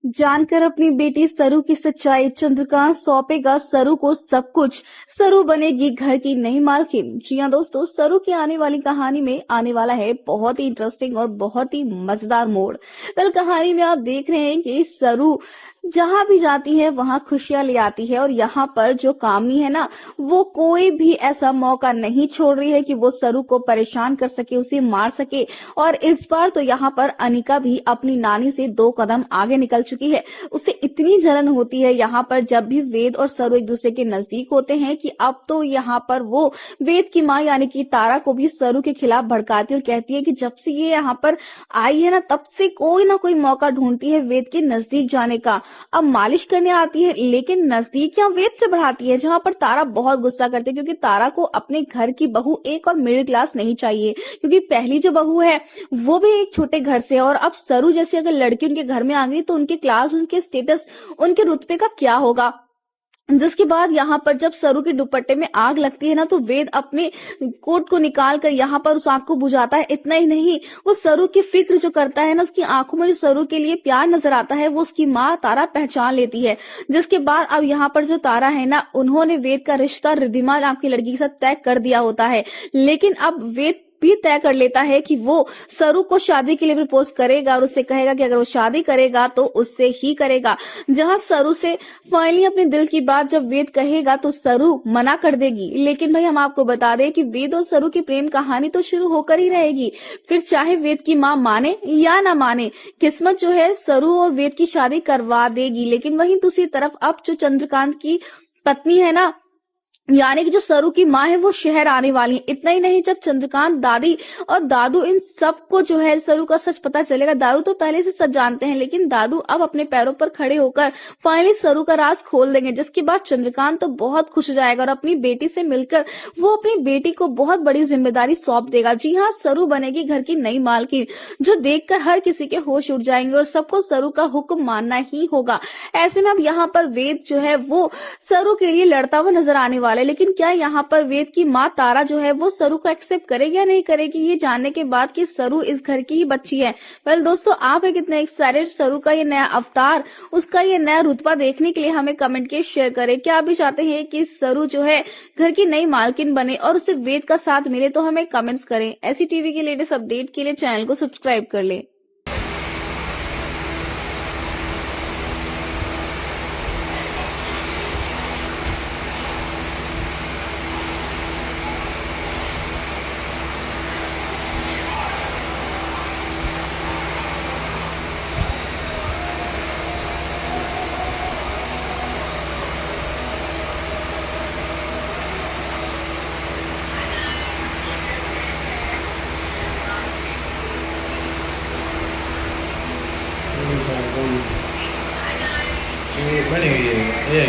जानकर अपनी बेटी सरू की सच्चाई, चंद्रकांत सौंपेगा सरू को सब कुछ, सरू बनेगी घर की नई मालकिन। जी हाँ दोस्तों, सरू की आने वाली कहानी में आने वाला है बहुत ही इंटरेस्टिंग और बहुत ही मजेदार मोड़। कल कहानी में आप देख रहे हैं कि सरू जहां भी जाती है वहां खुशियां ले आती है, और यहाँ पर जो कामनी है ना, वो कोई भी ऐसा मौका नहीं छोड़ रही है कि वो सरू को परेशान कर सके, उसे मार सके। और इस बार तो यहाँ पर अनिका भी अपनी नानी से 2 कदम आगे निकल चुकी है। उसे इतनी जलन होती है यहाँ पर जब भी वेद और सरू एक दूसरे के नजदीक होते हैं कि अब तो यहाँ पर वो वेद की माँ यानी कि तारा को भी सरू के खिलाफ भड़काती और कहती है कि जब से ये यहाँ पर आई है ना, तब से कोई ना कोई मौका ढूंढती है वेद के नजदीक जाने का। अब मालिश करने आती है लेकिन नजदीक या वेद से बढ़ाती है, जहां पर तारा बहुत गुस्सा करती है क्योंकि तारा को अपने घर की बहू एक और मिडिल क्लास नहीं चाहिए, क्योंकि पहली जो बहू है वो भी एक छोटे घर से है। और अब सरू जैसी अगर लड़की उनके घर में आ गई तो उनके क्लास, उनके स्टेटस, उनके रुतबे का क्या होगा। जिसके बाद यहाँ पर जब सरू के दुपट्टे में आग लगती है ना, तो वेद अपने कोट को निकाल कर यहाँ पर उस आग को बुझाता है। इतना ही नहीं, वो सरू की फिक्र जो करता है ना, उसकी आंखों में जो सरू के लिए प्यार नजर आता है वो उसकी माँ तारा पहचान लेती है। जिसके बाद अब यहाँ पर जो तारा है ना, उन्होंने वेद का रिश्ता रिद्धिमा नाम की लड़की के साथ तय कर दिया होता है। लेकिन अब वेद भी तय कर लेता है कि वो सरू को शादी के लिए प्रपोज करेगा और उससे कहेगा कि अगर वो शादी करेगा तो उससे ही करेगा। जहां सरू से फाइनली अपने दिल की बात जब वेद कहेगा तो सरू मना कर देगी। लेकिन भाई हम आपको बता दें कि वेद और सरू की प्रेम कहानी तो शुरू होकर ही रहेगी, फिर चाहे वेद की माँ माने या ना माने, किस्मत जो है सरू और वेद की शादी करवा देगी। लेकिन वहीं दूसरी तरफ अब जो चंद्रकांत की पत्नी है ना, यानी कि जो सरू की माँ है, वो शहर आने वाली है। इतना ही नहीं, जब चंद्रकांत दादी और दादू इन सबको जो है सरू का सच पता चलेगा, दादू तो पहले से सच जानते हैं लेकिन दादू अब अपने पैरों पर खड़े होकर फाइनली सरू का राज खोल देंगे। जिसके बाद चंद्रकांत तो बहुत खुश हो जाएगा और अपनी बेटी से मिलकर वो अपनी बेटी को बहुत बड़ी जिम्मेदारी सौंप देगा। जी हाँ, सरू बनेगी घर की नई मालकिन, जो देखकर हर किसी के होश उड़ जाएंगे और सबको सरू का हुक्म मानना ही होगा। ऐसे में अब यहाँ पर वेद जो है वो सरू के लिए लड़ता हुआ नजर आने वाला है। लेकिन क्या यहाँ पर वेद की माँ तारा जो है वो सरू को एक्सेप्ट करेगी या नहीं करेगी, ये जानने के बाद कि सरू इस घर की ही बच्ची है। वेल दोस्तों, आप है कितने एक्साइटेड सरू का ये नया अवतार, उसका ये नया रुतबा देखने के लिए? हमें कमेंट के शेयर करें। क्या आप भी चाहते हैं कि सरू जो है घर की नई मालकिन बने और उसे वेद का साथ मिले? तो हमें कमेंट्स करें। ऐसी टीवी के लेटेस्ट अपडेट के लिए चैनल को सब्सक्राइब कर ले। ये बनी हुई है ये